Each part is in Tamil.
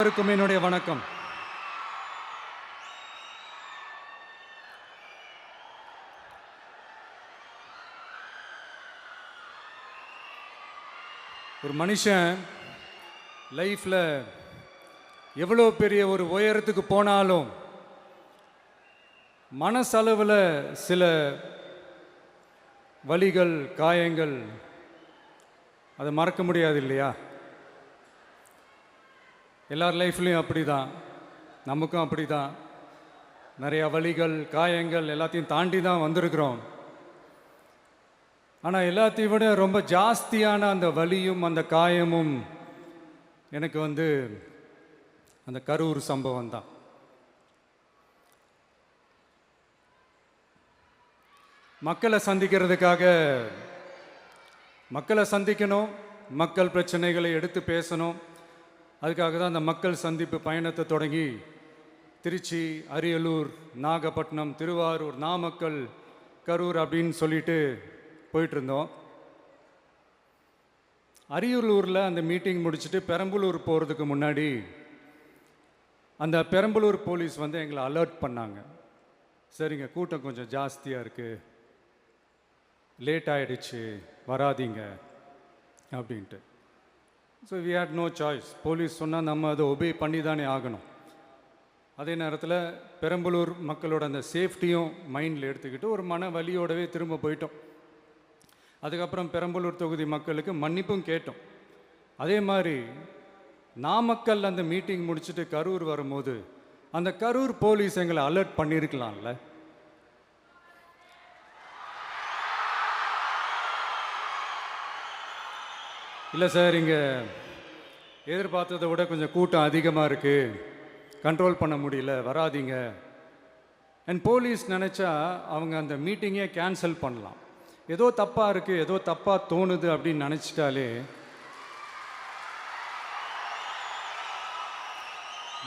அனைவருக்கும் என்னுடைய வணக்கம். ஒரு மனுஷன் லைஃப்ல எவ்வளோ பெரிய ஒரு உயரத்துக்கு போனாலும் மனசளவில் சில வலிகள், காயங்கள் அதை மறக்க முடியாது இல்லையா? எல்லார் லைஃப்லையும் அப்படி தான், நமக்கும் அப்படி தான். நிறையா வலிகள், காயங்கள் எல்லாத்தையும் தாண்டி தான் வந்திருக்கிறோம். ஆனால் எல்லாத்தையும் விட ரொம்ப ஜாஸ்தியான அந்த வலியும் அந்த காயமும் எனக்கு அந்த கரூர் சம்பவம் தான். மக்களை சந்திக்கணும், மக்கள் பிரச்சனைகளை எடுத்து பேசணும். அதுக்காக தான் அந்த மக்கள் சந்திப்பு பயணத்தை தொடங்கி திருச்சி, அரியலூர், நாகப்பட்டினம், திருவாரூர், நாமக்கல், கரூர் அப்படின்னு சொல்லிட்டு போயிட்டுருந்தோம். அரியலூரில் அந்த மீட்டிங் முடிச்சுட்டு பெரம்பலூர் போகிறதுக்கு முன்னாடி அந்த பெரம்பலூர் போலீஸ் எங்களை அலர்ட் பண்ணாங்க. சரிங்க, கூட்டம் கொஞ்சம் ஜாஸ்தியாக இருக்குது, லேட் ஆகிடுச்சு, வராதிங்க அப்படின்ட்டு. So we had no choice. Police சொன்னால் நம்ம அதை ஒபே பண்ணி தானே ஆகணும். அதே நேரத்தில் பெரம்பலூர் மக்களோட அந்த சேஃப்டியும் மைண்டில் எடுத்துக்கிட்டு ஒரு மன வலியோடவே திரும்ப போயிட்டோம். அதுக்கப்புறம் பெரம்பலூர் தொகுதி மக்களுக்கு மன்னிப்பும் கேட்டோம். அதே மாதிரி நாமக்கல் அந்த மீட்டிங் முடிச்சுட்டு கரூர் வரும்போது அந்த கரூர் போலீஸ் எங்களை அலர்ட் பண்ணியிருக்கலாம்ல. இல்லை சார், இங்கே எதிர்பார்த்ததை விட கொஞ்சம் கூட்டம் அதிகமாக இருக்குது, கண்ட்ரோல் பண்ண முடியல, வராதிங்க. அண்ட் போலீஸ் நினச்சா அவங்க அந்த மீட்டிங்கே கேன்சல் பண்ணலாம். ஏதோ தப்பாக இருக்குது, ஏதோ தப்பாக தோணுது அப்படின்னு நினச்சிட்டாலே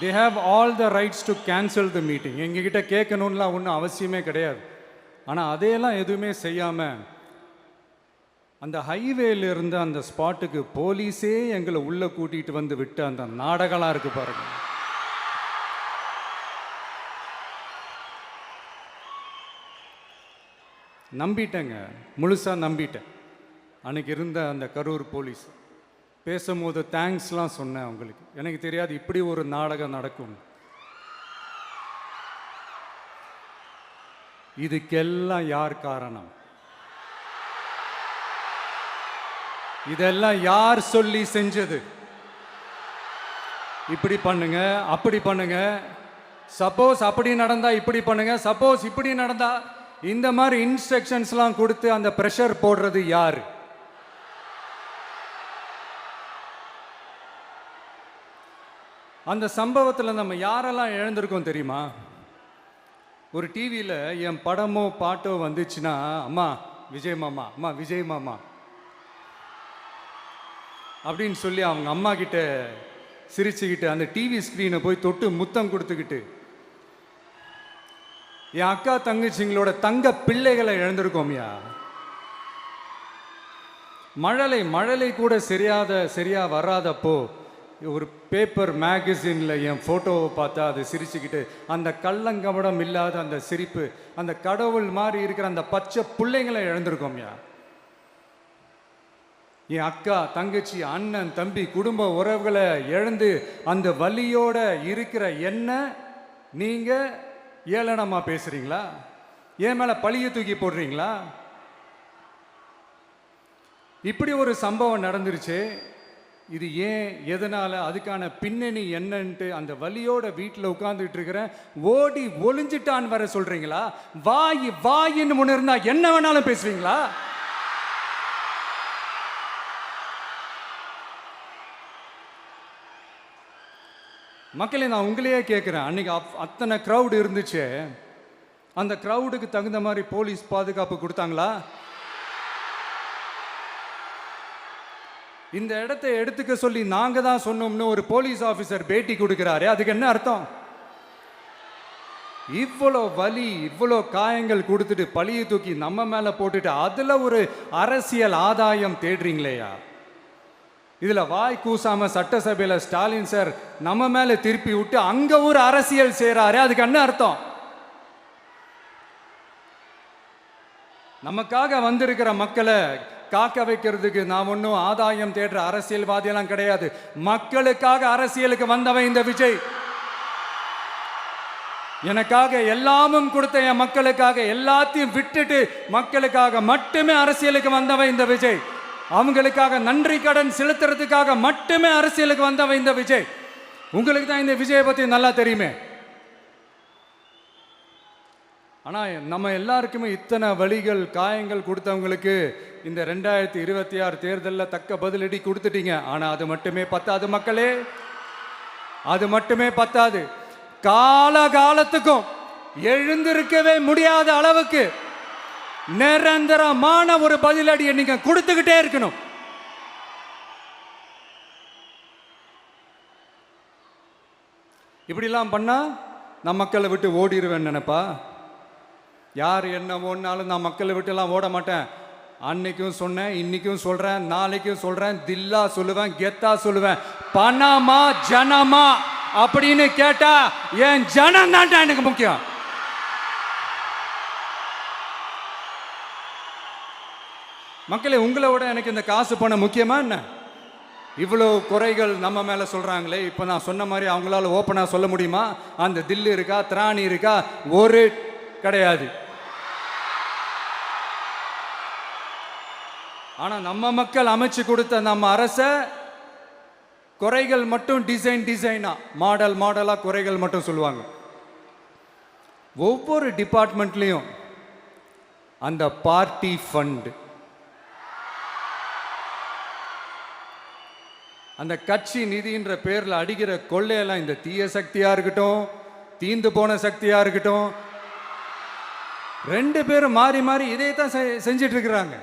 they have all the rights to cancel the meeting. எங்ககிட்ட கேட்கணும்லாம் ஒன்றும் அவசியமே கிடையாது. ஆனால் அதையெல்லாம் எதுவுமே செய்யாமல் அந்த ஹைவேல இருந்து அந்த ஸ்பாட்டுக்கு போலீஸே எங்களை உள்ளே கூட்டிகிட்டு வந்து விட்டு அந்த நாடகம்லாம் இருக்கு பாருங்க. நம்பிட்டேங்க, முழுசாக நம்பிட்டேன். அன்னைக்கு இருந்த அந்த கரூர் போலீஸ் பேசும்போது தேங்க்ஸ்லாம் சொன்னேன் அவங்களுக்கு. எனக்கு தெரியாது இப்படி ஒரு நாடகம் நடக்கும். இதுக்கெல்லாம் யார் காரணம்? இதெல்லாம் யார் சொல்லி செஞ்சது? இப்படி பண்ணுங்க, அப்படி பண்ணுங்க, சப்போஸ் அப்படி நடந்தா இப்படி பண்ணுங்க, சப்போஸ் இப்படி நடந்தா இந்த மாதிரி இன்ஸ்ட்ரக்ஷன்ஸ்லாம் கொடுத்து அந்த பிரஷர் போடுறது யாரு? அந்த சம்பவத்தில் நம்ம யாரெல்லாம் இழந்திருக்கோம் தெரியுமா? ஒரு டிவியில் என் படமோ பாட்டோ வந்துச்சுன்னா, அம்மா விஜய் மாமா, அம்மா விஜய் மாமா அப்படின்னு சொல்லி அவங்க அம்மா கிட்ட சிரிச்சுக்கிட்டு அந்த டிவி ஸ்க்ரீனை போய் தொட்டு முத்தம் கொடுத்துக்கிட்டு என் அக்கா தங்கச்சிங்களோட தங்க பிள்ளைகளை இழந்திருக்கோம்யா. மழலை கூட சரியா வராதப்போ ஒரு பேப்பர் மேகசின்ல என் ஃபோட்டோவை பார்த்தா அதை சிரிச்சுக்கிட்டு அந்த கள்ளங்கபடம் இல்லாத அந்த சிரிப்பு, அந்த கடவுள் மாதிரி இருக்கிற அந்த பச்சை பிள்ளைங்களை இழந்திருக்கோம்யா. என் அக்கா, தங்கச்சி, அண்ணன், தம்பி, குடும்ப உறவுகளை இழந்து அந்த வலியோட இருக்கிற என்ன நீங்க ஏளனமா பேசுறீங்களா? என் மேல பழிய தூக்கி போடுறீங்களா? இப்படி ஒரு சம்பவம் நடந்துருச்சு. இது ஏன், எதனால, அதுக்கான பின்னணி என்னன்ட்டு அந்த வலியோட வீட்டில் உட்கார்ந்துட்டு இருக்கிற ஓடி ஒளிஞ்சிட்டான்னு வர சொல்றீங்களா? வாயின்னு முன்ன இருந்தா என்ன வேணாலும் பேசுவீங்களா? மக்களே, நான் உங்களையே கேட்குறேன். அன்னைக்கு அத்தனை க்ரௌடு இருந்துச்சு, அந்த க்ரௌடுக்கு தகுந்த மாதிரி போலீஸ் பாதுகாப்பு கொடுத்தாங்களா? இந்த இடத்தை எடுத்துக்க சொல்லி நாங்கள் தான் சொன்னோம்னு ஒரு போலீஸ் ஆஃபீஸர் பேட்டி கொடுக்குறாரு. அதுக்கு என்ன அர்த்தம்? இவ்வளோ வலி, இவ்வளோ காயங்கள் கொடுத்துட்டு பழியை தூக்கி நம்ம மேலே போட்டுட்டு அதில் ஒரு அரசியல் ஆதாயம் தேடுறீங்களேயா? இதில் வாய் கூசாம சட்டசபையில் ஸ்டாலின் சார் நம்ம மேலே திருப்பி விட்டு அங்கே ஒரு அரசியல் செய்கிறாரு. அதுக்கு என்ன அர்த்தம்? நமக்காக வந்திருக்கிற மக்களை காக்க வைக்கிறதுக்கு நான் ஒன்றும் ஆதாயம் தேடுற அரசியல்வாதியெல்லாம் கிடையாது. மக்களுக்காக அரசியலுக்கு வந்தவன் இந்த விஜய். எனக்காக எல்லாமும் கொடுத்த என் மக்களுக்காக எல்லாத்தையும் விட்டுட்டு மக்களுக்காக மட்டுமே அரசியலுக்கு வந்தவன் இந்த விஜய். அவங்களுக்காக நன்றி கடன் செலுத்துறதுக்காக மட்டுமே அரசியலுக்கு வந்தவன் இந்த விஜய். உங்களுக்கு தான் இந்த விஜயை பற்றி நல்லா தெரியுமே. ஆனால் நம்ம எல்லாருக்குமே இத்தனை வலிகள் காயங்கள் கொடுத்தவங்களுக்கு இந்த 2026 தேர்தலில் தக்க பதிலடி கொடுத்துட்டீங்க. ஆனால் அது மட்டுமே பத்தாது மக்களே, அது மட்டுமே பத்தாது. காலகாலத்துக்கும் எழுந்திருக்கவே முடியாத அளவுக்கு நிரந்தரமான ஒரு பதிலடியை நீங்க கொடுத்துக்கிட்டே இருக்கணும். இப்படிலாம் பண்ணா நான் மக்களை விட்டு ஓடிடுவேன் நினைப்பா? யார் என்ன ஓடினாலும் நான் மக்களை விட்டு எல்லாம் ஓட மாட்டேன். அன்னைக்கும் சொன்னேன், இன்னைக்கும் சொல்றேன், நாளைக்கும் சொல்றேன், தில்லா சொல்லுவேன், கெத்தா சொல்லுவேன். பணமா ஜனமா அப்படின்னு கேட்டா என் ஜனம் தான்டா எனக்கு முக்கியம். மக்களே, உங்களை விட எனக்கு இந்த காசு பணம் முக்கியமா என்ன? இவ்வளோ குறைகள் நம்ம மேல சொல்றாங்களே, இப்போ நான் சொன்ன மாதிரி அவங்களால ஓப்பனா சொல்ல முடியுமா? அந்த தில்லு இருக்கா, திராணி இருக்கா? ஒரு கிடையாது. ஆனா நம்ம மக்கள் அமைச்சு கொடுத்த நம்ம அரச குறைகள் மட்டும் டிசைனா மாடலா குறைகள் மட்டும் சொல்லுவாங்க. ஒவ்வொரு டிபார்ட்மெண்ட்லையும் அந்த பார்ட்டி ஃபண்ட், அந்த கட்சி நிதின்ற பேர்ல அடிக்கிற கொள்ளையெல்லாம் இந்த தீய சக்தியா இருக்கட்டும், தீந்து போன சக்தியா இருக்கட்டும், ரெண்டு பேரும் மாறி மாறி இதே தான் செஞ்சிட்டு இருக்கிறாங்க.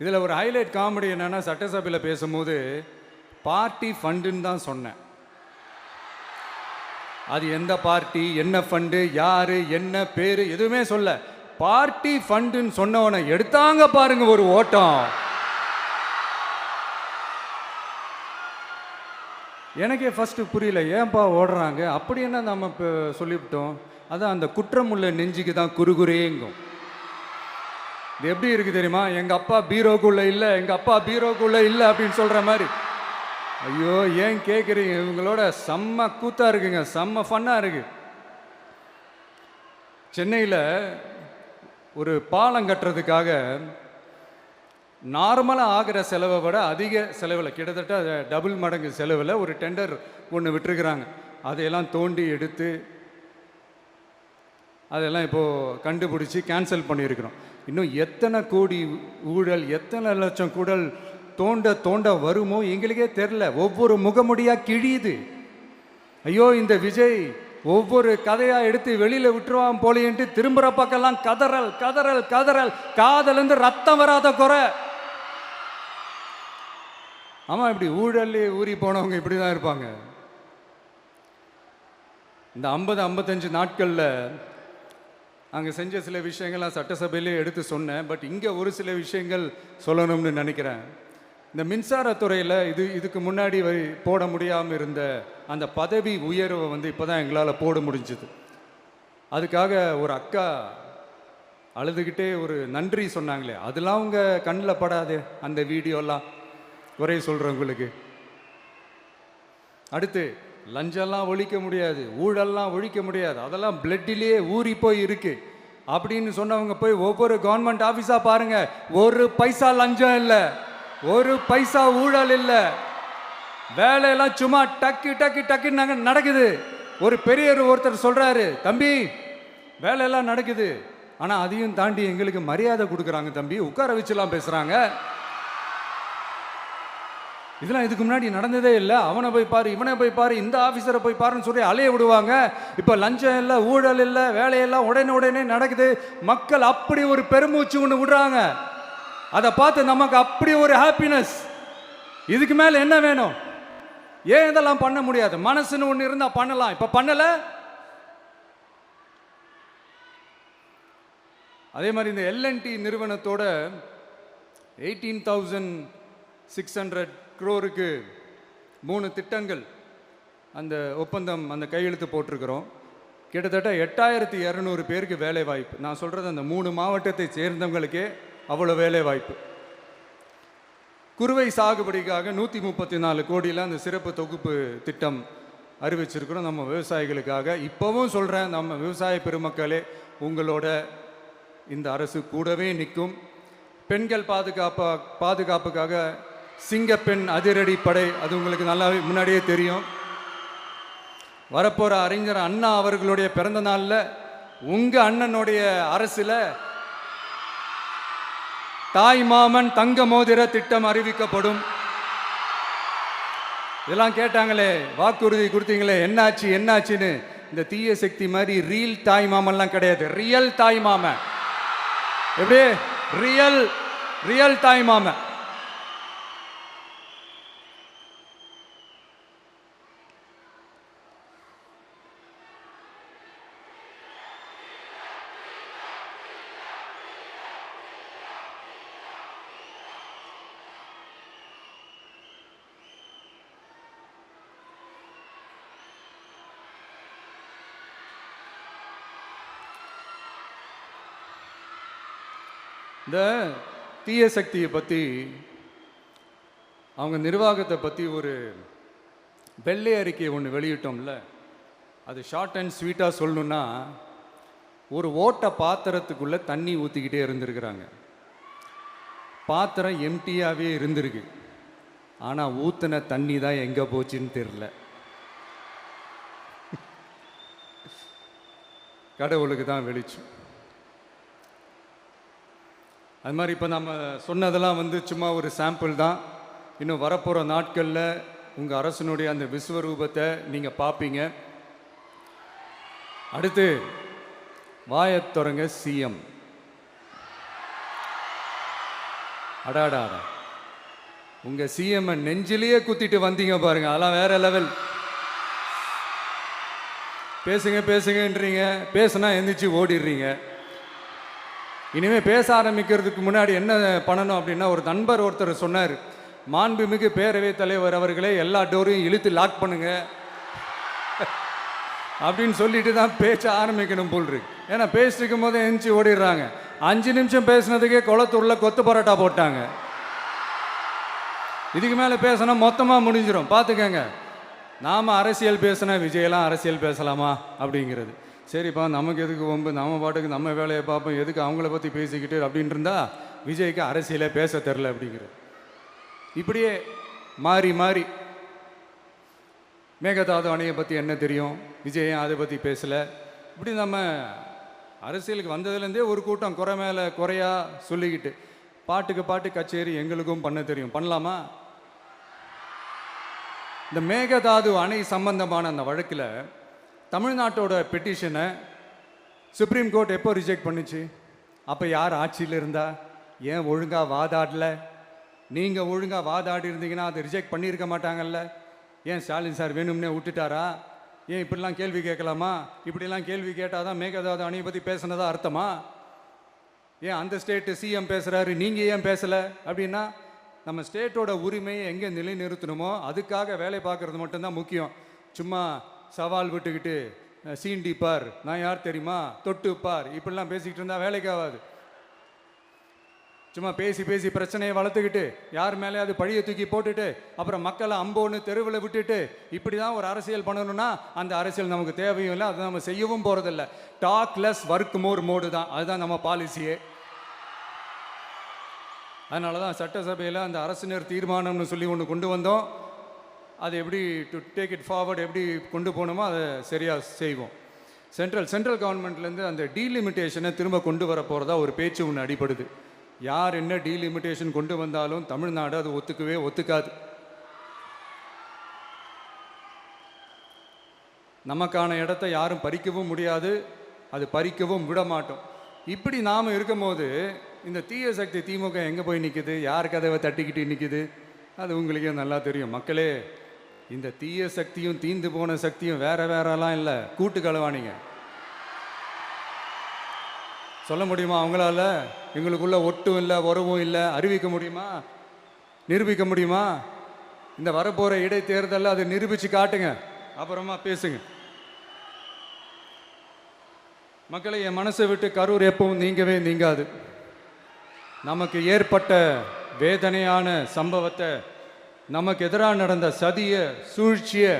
இதில் ஒரு ஹைலைட் காமெடி என்னன்னா, சட்டசபையில் பேசும்போது பார்ட்டி ஃபண்டுன்னு தான் சொன்னேன். அது எந்த பார்ட்டி, என்ன ஃபண்டு, யாரு, என்ன பேரு, எதுவுமே சொல்ல. பார்ட்டி ஃபண்டுன்னு சொன்னவனை எடுத்தாங்க பாருங்க ஒரு ஓட்டம். எனக்கே ஃபர்ஸ்ட் புரியல, ஏன்பா ஓடுறாங்க? அப்படி என்ன நம்ம இப்போ சொல்லிவிட்டோம். அதான் அந்த குற்றம் உள்ள நெஞ்சுக்கு தான் குறுகுறேங்கும். இது எப்படி இருக்கு தெரியுமா? எங்க அப்பா பீரோக்குள்ள இல்லை, எங்க அப்பா பீரோக்குள்ள இல்லை அப்படின்னு சொல்ற மாதிரி. ஐயோ, ஏன் கேட்குறீங்க? இவங்களோட செம்ம கூத்தா இருக்குங்க, செம்ம ஃபன்னா இருக்கு. சென்னையில் ஒரு பாலம் கட்டுறதுக்காக நார்மலாக ஆகிற செலவை விட அதிக செலவில், கிட்டத்தட்ட டபுள் மடங்கு செலவில் ஒரு டெண்டர் ஒன்று விட்டுருக்குறாங்க. அதையெல்லாம் தோண்டி எடுத்து அதெல்லாம் இப்போது கண்டுபிடிச்சி கேன்சல் பண்ணியிருக்கிறோம். இன்னும் எத்தனை கோடி ஊழல், எத்தனை லட்சம் கூடல் தோண்ட தோண்ட வருமோ எங்களுக்கே தெரில. ஒவ்வொரு முகமுடியாக கிழியுது. ஐயோ, இந்த விஜய் ஒவ்வொரு கதையாக எடுத்து வெளியில் விட்டுருவான் போலேன்ட்டு திரும்புகிற பக்கம்லாம் கதறல் கதறல் கதறல். காதலேருந்து ரத்தம் வராத குறை. ஆமாம், இப்படி ஊழல்லே ஊறி போனவங்க இப்படி தான் இருப்பாங்க. இந்த 50-55 நாட்களில் அங்கே செஞ்ச சில விஷயங்கள்லாம் சட்டசபையிலே எடுத்து சொன்னேன். பட் இங்கே ஒரு சில விஷயங்கள் சொல்லணும்னு நினைக்கிறேன். இந்த மின்சாரத்துறையில் இதுக்கு முன்னாடி போட முடியாமல் இருந்த அந்த பதவி உயர்வை வந்து இப்போ தான் எங்களால் போட முடிஞ்சுது. அதுக்காக ஒரு அக்கா அழுதுகிட்டே ஒரு நன்றி சொன்னாங்களே, அதெல்லாம் உங்கள் கண்ணில் படாது அந்த வீடியோலாம், குறை சொல்கிறவங்களுக்கு. அடுத்து லஞ்சம்லாம் ஒழிக்க முடியாது, ஊழல்லாம் ஒழிக்க முடியாது, அதெல்லாம் பிளட்டிலேயே ஊறி போய் இருக்கு அப்படின்னு சொன்னவங்க போய் ஒவ்வொரு கவர்மெண்ட் ஆஃபீஸாக பாருங்க. ஒரு பைசா லஞ்சம் இல்லை, ஒரு பைசா ஊழல் இல்லை. வேலையெல்லாம் சும்மா டக்கு டக்கு டக்குன்னு நடக்குது. ஒரு பெரியவர் ஒருத்தர் சொல்றாரு, தம்பி வேலையெல்லாம் நடக்குது, ஆனால் அதையும் தாண்டி எங்களுக்கு மரியாதை கொடுக்குறாங்க தம்பி, உட்கார வச்சுலாம் பேசுகிறாங்க. இதெல்லாம் இதுக்கு முன்னாடி நடந்ததே இல்லை. அவனை போய் பாரு, இவனை போய் பாரு, இந்த ஆஃபீஸரை போய் பாருன்னு சொல்லி அலைய விடுவாங்க. இப்போ லஞ்சம் இல்லை, ஊழல் இல்லை, வேலையெல்லாம் உடனே நடக்குது. மக்கள் அப்படி ஒரு பெருமூச்சு ஒன்று விடுறாங்க. அதை பார்த்து நமக்கு அப்படி ஒரு ஹாப்பினஸ். இதுக்கு மேலே என்ன வேணும்? ஏன் இதெல்லாம் பண்ண முடியாது? மனசுன்னு ஒன்று இருந்தால் பண்ணலாம். இப்போ பண்ணலை. அதே மாதிரி இந்த எல்என்டி நிறுவனத்தோட 18,000 600 crore 3 திட்டங்கள் அந்த ஒப்பந்தம் அந்த கையெழுத்து போட்டிருக்கிறோம். கிட்டத்தட்ட 8200 பேருக்கு வேலை வாய்ப்பு. நான் சொல்கிறது அந்த 3 மாவட்டத்தை சேர்ந்தவங்களுக்கே அவ்வளோ வேலை வாய்ப்பு. குறுவை சாகுபடிக்காக 134 கோடியில் அந்த சிறப்பு தொகுப்பு திட்டம் அறிவிச்சிருக்கிறோம் நம்ம விவசாயிகளுக்காக. இப்போவும் சொல்கிறேன், நம்ம விவசாய பெருமக்களே, உங்களோட இந்த அரசு கூடவே நிற்கும். பெண்கள் பாதுகாப்புக்காக சிங்கப்பெண் அதிரடி படை, அது உங்களுக்கு நல்லா முன்னாடியே தெரியும். வரப்போகிற அறிஞர் அண்ணா அவர்களுடைய பிறந்த நாளில் உங்கள் அண்ணனுடைய அரசில் தாய் மாமன் தங்க மோதிர திட்டம் அறிவிக்கப்படும். இதெல்லாம் கேட்டாங்களே, வாக்குறுதி கொடுத்தீங்களே, என்னாச்சுன்னு. இந்த தீய சக்தி மாதிரி ரீல் தாய் மாமன்லாம் கிடையாது, ரியல் தாய் மாமன். எப்படி ரியல் தாய் மாமன். இந்த தீய சக்தியை பற்றி, அவங்க நிர்வாகத்தை பற்றி ஒரு வெள்ளை அறிக்கையை ஒன்று வெளியிட்டோம்ல, அது ஷார்ட் அண்ட் ஸ்வீட்டாக சொல்லணுன்னா, ஒரு ஓட்டை பாத்திரத்துக்குள்ளே தண்ணி ஊற்றிக்கிட்டே இருந்திருக்கிறாங்க. பாத்திரம் எம்டியாகவே இருந்திருக்கு, ஆனால் ஊற்றின தண்ணி தான் எங்கே போச்சுன்னு தெரில. கடவுளுக்கு தான் வெளிச்சம். அது மாதிரி இப்போ நம்ம சொன்னதெல்லாம் சும்மா ஒரு சாம்பிள் தான். இன்னும் வரப்போகிற நாட்களில் உங்கள் அரசனுடைய அந்த விஸ்வரூபத்தை நீங்கள் பார்ப்பீங்க. அடுத்து வாயத்தொடங்க சிஎம். அடாடா, உங்கள் சிஎம் நெஞ்சிலேயே குத்திட்டு வந்தீங்க பாருங்க, அதெல்லாம் வேற லெவல். பேசுங்கன்றீங்க, பேசுனா எந்திரிச்சு ஓடிடுறீங்க. இனிமேல் பேச ஆரம்பிக்கிறதுக்கு முன்னாடி என்ன பண்ணணும் அப்படின்னா, ஒரு நண்பர் ஒருத்தர் சொன்னார், மாண்புமிகு பேரவைத் தலைவர் அவர்களே, எல்லா டோரையும் இழுத்து லாக் பண்ணுங்க அப்படின்னு சொல்லிட்டு தான் பேச்ச ஆரம்பிக்கணும் போல் இருக்கு. ஏன்னா பேசிட்டு இருக்கும் போது எந்திரிச்சு ஓடிடுறாங்க. 5 நிமிஷம் பேசினதுக்கே குளத்தூர்ல கொத்து பரோட்டா போட்டாங்க. இதுக்கு மேலே பேசினா மொத்தமாக முடிஞ்சிடும், பார்த்துக்கங்க. நாம் அரசியல் பேசினா விஜயெல்லாம் அரசியல் பேசலாமா அப்படிங்கிறது. சரிப்பா, நமக்கு எதுக்கு வம்பு, நம்ம பாட்டுக்கு நம்ம வேலையை பார்ப்போம், எதுக்கு அவங்கள பற்றி பேசிக்கிட்டு அப்படின்னு இருந்தால் விஜய்க்கு அரசியலே பேச தெரில அப்படிங்கிறது. இப்படியே மாறி மேகதாது அணையை பற்றி என்ன தெரியும், விஜய் அதை பற்றி பேசலை. இப்படி நம்ம அரசியலுக்கு வந்ததுலேருந்தே ஒரு கூட்டம் குறை மேலே குறையா சொல்லிக்கிட்டு, பாட்டு கச்சேரி எங்களுக்கும் பண்ண தெரியும், பண்ணலாமா? இந்த மேகதாது அணை சம்பந்தமான அந்த வழக்கில் தமிழ்நாட்டோட பெட்டிஷனை சுப்ரீம் கோர்ட் எப்போ ரிஜெக்ட் பண்ணுச்சு? அப்போ யார் ஆட்சியில் இருந்தா? ஏன் ஒழுங்காக வாதாடல? நீங்கள் ஒழுங்காக வாதாடி இருந்தீங்கன்னா அதை ரிஜெக்ட் பண்ணியிருக்க மாட்டாங்கல்ல. ஏன் ஸ்டாலின் சார் வேணும்னே விட்டுட்டாரா? ஏன் இப்படிலாம் கேள்வி கேட்கலாமா? இப்படிலாம் கேள்வி கேட்டால் தான் மேகதாது அணையை பற்றி பேசுனதா அர்த்தமா? ஏன் அந்த ஸ்டேட்டு சிஎம் பேசுகிறாரு, நீங்கள் ஏன் பேசலை அப்படின்னா, நம்ம ஸ்டேட்டோட உரிமையை எங்கே நிலைநிறுத்தணுமோ அதுக்காக வேலை பார்க்குறது மட்டும்தான் முக்கியம். சும்மா சவால் விட்டுக்கிட்டு சீண்டி பார், நான் யார் தெரியுமா, தொட்டு பார், இப்படிலாம் பேசிக்கிட்டு இருந்தால் வேலைக்கு ஆகாது. சும்மா பேசி பிரச்சனையை வளர்த்துக்கிட்டு யார் மேலே அது பழியை தூக்கி போட்டுட்டு அப்புறம் மக்களை அம்போன்னு தெருவில் விட்டுட்டு இப்படி தான் ஒரு அரசியல் பண்ணணும்னா அந்த அரசியல் நமக்கு தேவையும் இல்லை, அதை நம்ம செய்யவும் போகிறதில்ல. Talk less work more mode தான், அதுதான் நம்ம பாலிசியே. அதனால தான் சட்டசபையில் அந்த அரசினர் தீர்மானம்னு சொல்லி ஒன்று கொண்டு வந்தோம். அது எப்படி டு டேக் இட் ஃபார்வர்ட், எப்படி கொண்டு போகணுமோ அதை சரியாக செய்வோம். சென்ட்ரல் கவர்மெண்ட்லேருந்து அந்த டீலிமிட்டேஷனை திரும்ப கொண்டு வர போகிறதா ஒரு பேச்சு ஒன்று அடிபடுது. யார் என்ன டீலிமிட்டேஷன் கொண்டு வந்தாலும் தமிழ்நாடு அது ஒத்துக்காது. நமக்கான இடத்த யாரும் பறிக்கவும் முடியாது, அது பறிக்கவும் விட மாட்டோம். இப்படி நாம் இருக்கும் போது இந்த தீய சக்தி திமுக எங்கே போய் நிற்குது, யார் கதவை தட்டிக்கிட்டு நிற்குது, அது உங்களுக்கே நல்லா தெரியும். மக்களே, இந்த தீய சக்தியும் தீந்து போன சக்தியும் வேறலாம் இல்லை, கூட்டு களவாணிங்க. சொல்ல முடியுமா அவங்களால? எங்களுக்குள்ள ஒட்டும் இல்லை, உறவும் இல்லை, அறிவிக்க முடியுமா? நிரூபிக்க முடியுமா? இந்த வரப்போகிற இடைத்தேர்தலில் அதை நிரூபித்து காட்டுங்க, அப்புறமா பேசுங்க. மக்களை, என் மனசை விட்டு கரூர் எப்பவும் நீங்கவே நீங்காது. நமக்கு ஏற்பட்ட வேதனையான சம்பவத்தை, நமக்கு எதிராக நடந்த சதிய சூழ்ச்சியை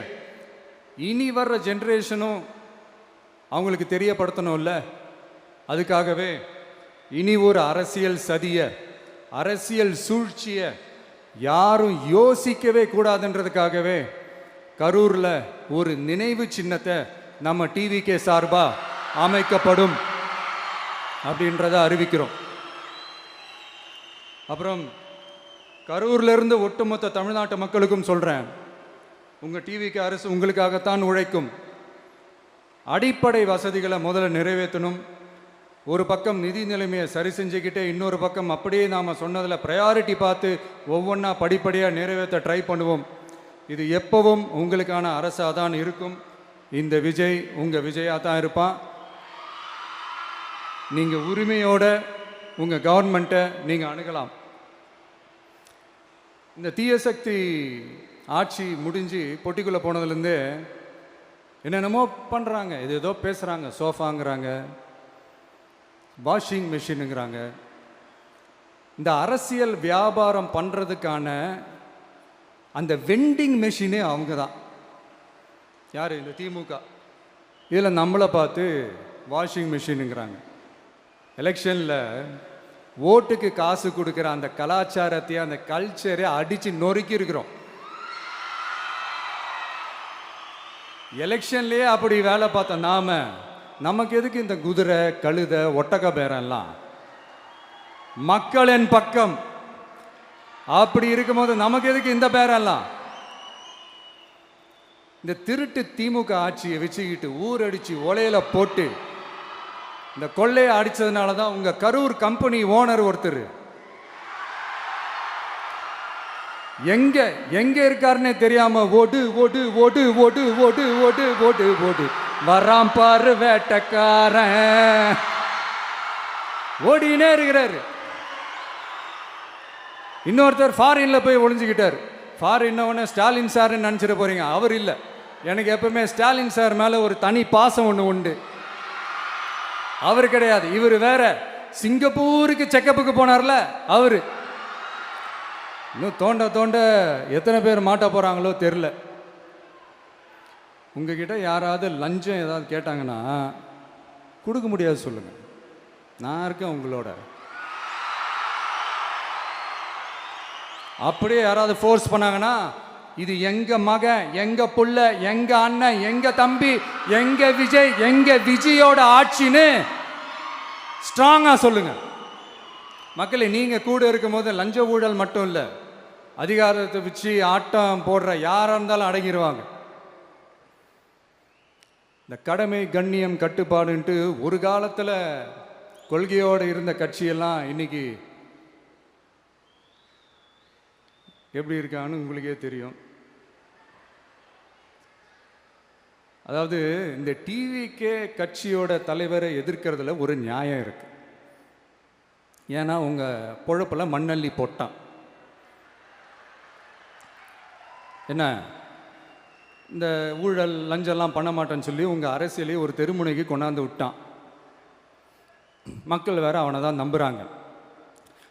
இனி வர்ற ஜென்ரேஷனும் அவங்களுக்கு தெரியப்படுத்தணும்ல. அதுக்காகவே இனி ஒரு அரசியல் சதிய, அரசியல் சூழ்ச்சிய யாரும் யோசிக்கவே கூடாதுன்றதுக்காகவே கரூரில் ஒரு நினைவு சின்னத்தை நம்ம டிவிகே சார்பா அமைக்கப்படும் அப்படின்றத அறிவிக்கிறோம். அப்புறம் கரூர்லேருந்து ஒட்டுமொத்த தமிழ்நாட்டு மக்களுக்கும் சொல்கிறேன், உங்கள் டிவிகே அரசு உங்களுக்காகத்தான் உழைக்கும். அடிப்படை வசதிகளை முதல்ல நிறைவேற்றணும். ஒரு பக்கம் நிதி நிலைமையை சரி செஞ்சுக்கிட்டே, இன்னொரு பக்கம் அப்படியே நாம் சொன்னதில் ப்ரையாரிட்டி பார்த்து ஒவ்வொன்றா படிப்படியாக நிறைவேற்ற ட்ரை பண்ணுவோம். இது எப்பவும் உங்களுக்கான அரசாக தான் இருக்கும். இந்த விஜய் உங்கள் விஜயாக தான் இருப்பான். நீங்கள் உரிமையோட உங்கள் கவர்மெண்ட்டை நீங்கள் அணுகலாம். இந்த தீய சக்தி ஆட்சி முடிஞ்சு பொட்டிக்குள்ளே போனதுலேருந்து என்னென்னமோ பண்ணுறாங்க, இது ஏதோ பேசுகிறாங்க, சோஃபாங்கிறாங்க, வாஷிங் மிஷினுங்கிறாங்க. இந்த அரசியல் வியாபாரம் பண்ணுறதுக்கான அந்த வெண்டிங் மெஷினே அவங்க தான். யார்? இந்த திமுக. இதில் நம்மளை பார்த்து வாஷிங் மிஷினுங்கிறாங்க. எலெக்ஷனில் ஓட்டுக்கு காசு கொடுக்குற அந்த கலாச்சாரத்தையே, அந்த கல்ச்சரை அடித்து நொறுக்கி இருக்கிறோம். எலெக்ஷன்லேயே அப்படி வேலை பார்த்த நமக்கு எதுக்கு இந்த குதிரை, கழுதை, ஒட்டக பேரெல்லாம்? மக்களின் பக்கம் அப்படி இருக்கும்போது நமக்கு எதுக்கு இந்த பேரெல்லாம்? இந்த திருட்டு திமுக ஆட்சியை வச்சுக்கிட்டு ஊரடிச்சு ஒலையில போட்டு இந்த கொள்ளையை அடிச்சதுனால தான் உங்க கரூர் கம்பெனி ஓனர் ஒருத்தர் எங்க எங்க இருக்காருன்னே தெரியாம ஓடு ஓடு ஓடு ஓடு ஓடு ஓடு ஓடு ஓடு வராம் பாரு வேட்டக்காரன் ஓடினே இருக்கிறாரு. இன்னொருத்தர் ஃபாரின்ல போய் ஒளிஞ்சுக்கிட்டார். ஃபாரின் ஸ்டாலின் சார்ன்னு நினச்சிட போறீங்க. அவர் இல்லை. எனக்கு எப்பவுமே ஸ்டாலின் சார் மேலே ஒரு தனி பாசம் ஒன்று உண்டு. அவர் கிடையாது, இவர் வேற. சிங்கப்பூருக்கு செக்கப்புக்கு போனார்ல அவரு. இன்னும் தோண்ட தோண்ட எத்தனை பேர் மாட்ட போகிறாங்களோ தெரில. உங்ககிட்ட யாராவது லஞ்சம் ஏதாவது கேட்டாங்கன்னா கொடுக்க முடியாது சொல்லுங்க, நான் இருக்கேன் உங்களோட. அப்படியே யாராவது ஃபோர்ஸ் பண்ணாங்கன்னா இது எங்க மகன், எங்க புள்ள, எங்க அண்ணன், எங்க தம்பி, எங்க விஜய், எங்க விஜயோட ஆட்சின்னு ஸ்ட்ராங்கா சொல்லுங்க. மக்களை, நீங்க கூட இருக்கும் போது லஞ்ச ஊழல் மட்டும் இல்லை, அதிகாரத்தை வச்சு ஆட்டம் போடுற யாரா இருந்தாலும் அடங்கிடுவாங்க. இந்த கடமை, கண்ணியம், கட்டுப்பாடுன்ட்டு ஒரு காலத்தில் கொள்கையோடு இருந்த கட்சியெல்லாம் இன்னைக்கு எப்படி இருக்கான்னு உங்களுக்கே தெரியும். அதாவது இந்த டிவிகே கட்சியோட தலைவரை எதிர்க்கிறதுல ஒரு நியாயம் இருக்கு. ஏன்னா உங்க பொழப்புல மண்ணள்ளி போட்டான். என்ன இந்த ஊழல் லஞ்சம்லாம் பண்ண மாட்டேன்னு சொல்லி உங்கள் அரசியலையே ஒரு தெருமுனைக்கு கொண்டாந்து விட்டான். மக்கள் வேற அவனை தான் நம்புகிறாங்க.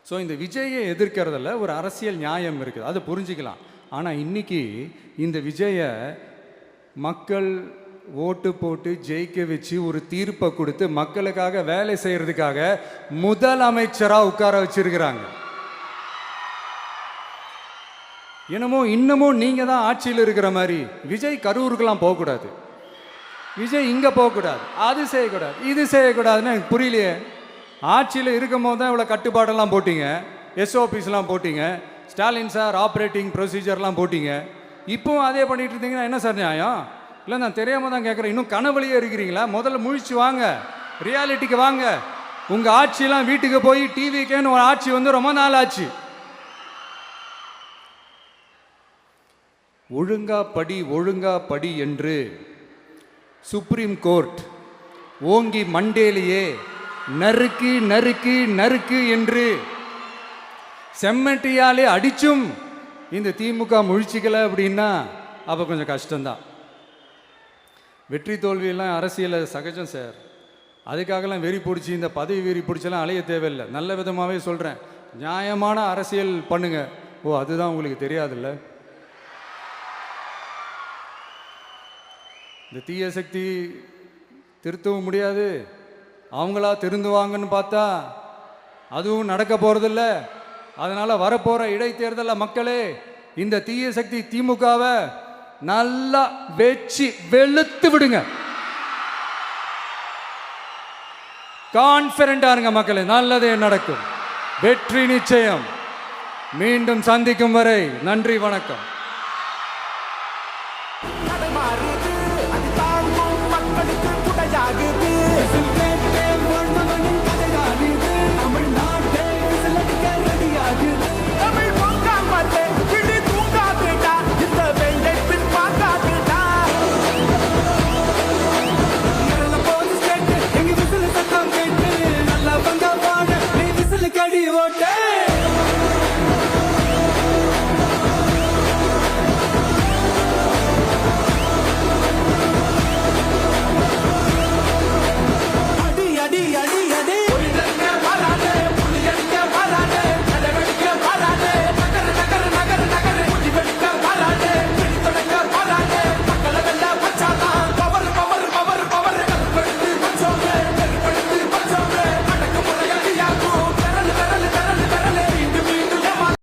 ஸோ இந்த விஜயை எதிர்க்கிறதுல ஒரு அரசியல் நியாயம் இருக்குது, அதை புரிஞ்சுக்கலாம். ஆனால் இன்னைக்கு இந்த விஜயை மக்கள் ஓட்டு போட்டு ஜெயிக்க வச்சு ஒரு தீர்ப்பை கொடுத்து மக்களுக்காக வேலை செய்யறதுக்காக முதலமைச்சராக உட்கார வச்சிருக்கிறாங்க. என்னமோ இன்னமும் நீங்க தான் ஆட்சியில் இருக்கிற மாதிரி. விஜய் கரூருக்கெல்லாம் போகக்கூடாது, விஜய் இங்கே போகக்கூடாது, அது செய்யக்கூடாது, இது செய்யக்கூடாதுன்னு எனக்கு புரியலையே. ஆட்சியில் இருக்கும் போது தான் இவ்வளோ கட்டுப்பாடெல்லாம் போட்டிங்க, எஸ்ஓபிஸ்லாம் போட்டிங்க, ஸ்டாலின் சார் ஆப்ரேட்டிங் ப்ரொசீஜர்லாம் போட்டிங்க. இப்போவும் அதே பண்ணிட்டு இருந்தீங்கன்னா என்ன சார் நியாயம்? இல்லை, நான் தெரியாமல் தான் கேட்குறேன். இன்னும் கனவுலையே இருக்கிறீங்களா? முதல்ல முழிச்சு வாங்க, ரியாலிட்டிக்கு வாங்க. உங்கள் ஆட்சியெல்லாம் வீட்டுக்கு போய் டிவிக்கேன்னு ஒரு ஆட்சி வந்து ரொம்ப நாள் ஆச்சு. ஒழுங்கா படி, ஒழுங்கா படி என்று சுப்ரீம் கோர்ட் ஓங்கி மண்டேலியே நறுக்கு நறுக்கு நறுக்கு என்று செம்மட்டியாலே அடிச்சும் இந்த திமுக முழிச்சிக்கலை அப்படின்னா அப்போ கொஞ்சம் கஷ்டம்தான். வெற்றி தோல்வியெல்லாம் அரசியலில் சகஜம் சார். அதுக்காகலாம் வெறி பிடிச்சி இந்த பதவி வெறி பிடிச்செல்லாம் அலைய தேவையில்லை. நல்ல விதமாகவே சொல்கிறேன், நியாயமான அரசியல் பண்ணுங்க. ஓ, அதுதான் உங்களுக்கு தெரியாதுல்ல. இந்த தீய சக்தி திருத்தவும் முடியாது, அவங்களா திருந்துவாங்கன்னு பார்த்தா அதுவும் நடக்க போகிறதில்ல. அதனால் வரப்போகிற இடைத்தேர்தலில் மக்களே இந்த தீய சக்தி திமுகவை நல்லா வெச்சு வெளுத்து விடுங்க. கான்ஃபிடண்டா இருங்க மக்களே, நல்லதே நடக்கும், வெற்றி நிச்சயம். மீண்டும் சந்திக்கும் வரை நன்றி, வணக்கம்.